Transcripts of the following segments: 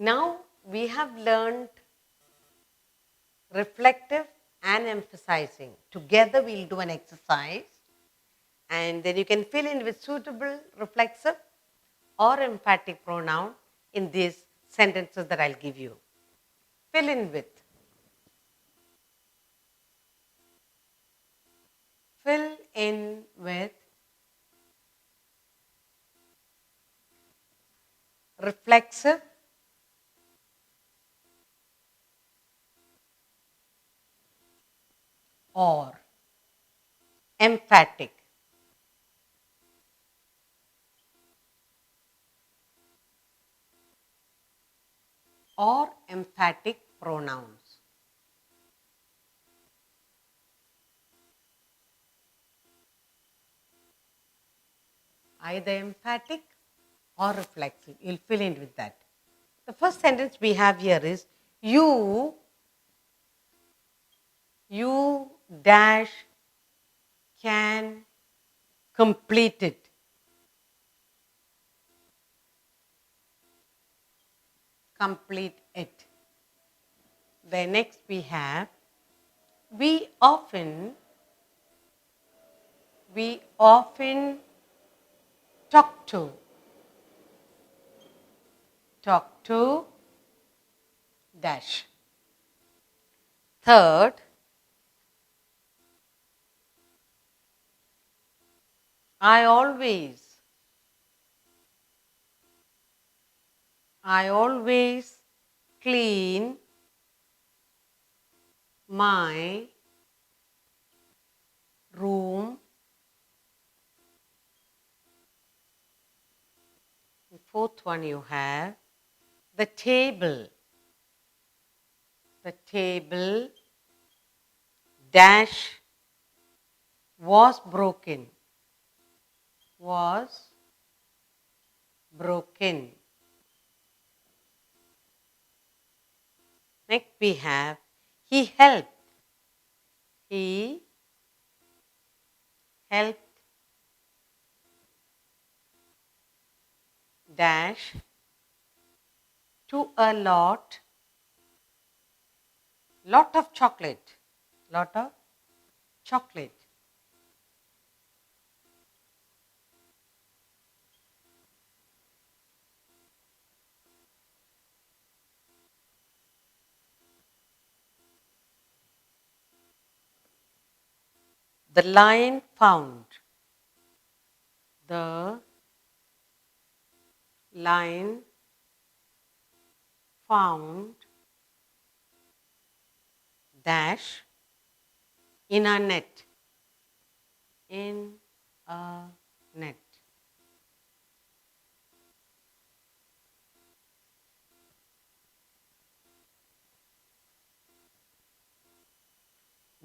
Now we have learned reflective and emphasizing. Together we'll do an exercise and then you can fill in with suitable reflexive or emphatic pronoun in these sentences that I'll give you. Fill in with. Fill in with reflexive or emphatic. Or emphatic pronouns. Either emphatic or reflexive. You'll fill in with that. The first sentence we have here is you dash can complete it. Complete it. Then next we have we often talk to dash. Third, I always clean my room. The fourth one you have the table dash was broken. Next we have he helped dash to a lot of chocolate. The lion found. The lion found dash in a net.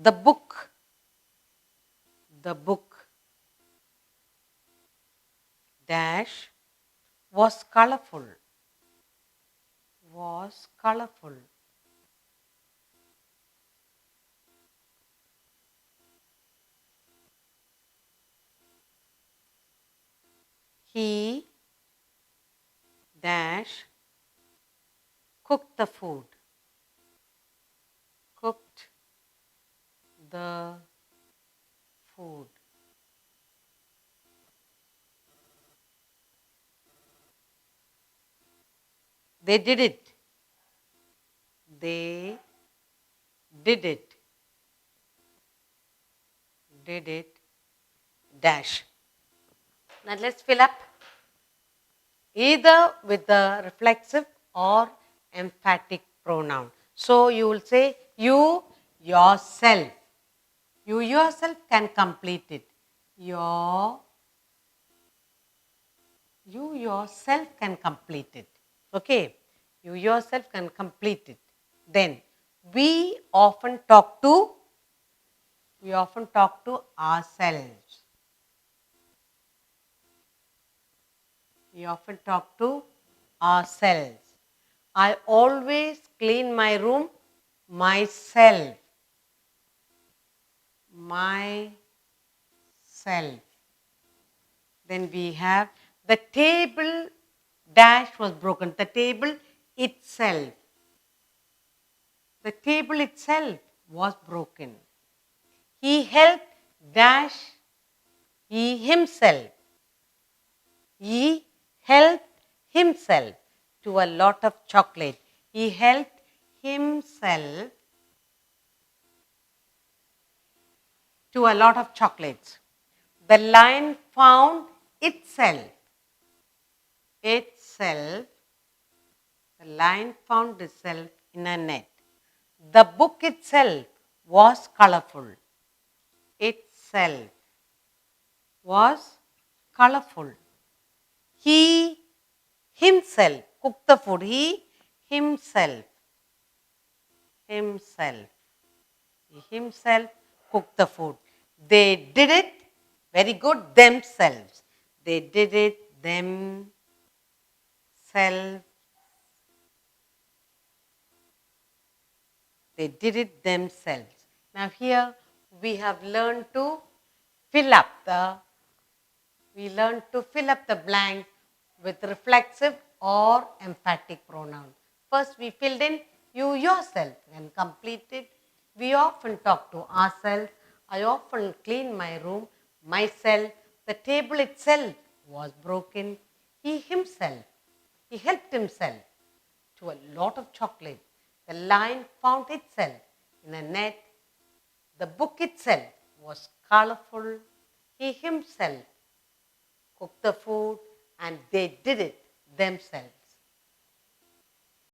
The book dash was colorful. He dash cooked the food. They did it. Dash. Now let's fill up either with the reflexive or emphatic pronoun. So you will say you yourself. You yourself can complete it. You yourself can complete it. Okay. You yourself can complete it. Then we often talk to ourselves. I always clean my room myself. Then we have the table dash was broken. The table itself. The table itself was broken. He helped dash he himself. He helped himself to a lot of chocolate. He helped himself to a lot of chocolates. The lion found itself. The lion found itself in a net. The book itself was colorful. Itself was colorful. He himself cooked the food. He himself cooked the food. They did it very good themselves. They did it themselves. They did it themselves. Now here we have learned to fill up the blank with reflexive or emphatic pronoun. First we filled in you yourself and completed. We often talk to ourselves. I often clean my room myself. The table itself was broken. He helped himself to a lot of chocolate. The lion found itself in a net. The book itself was colorful. He himself cooked the food and they did it themselves.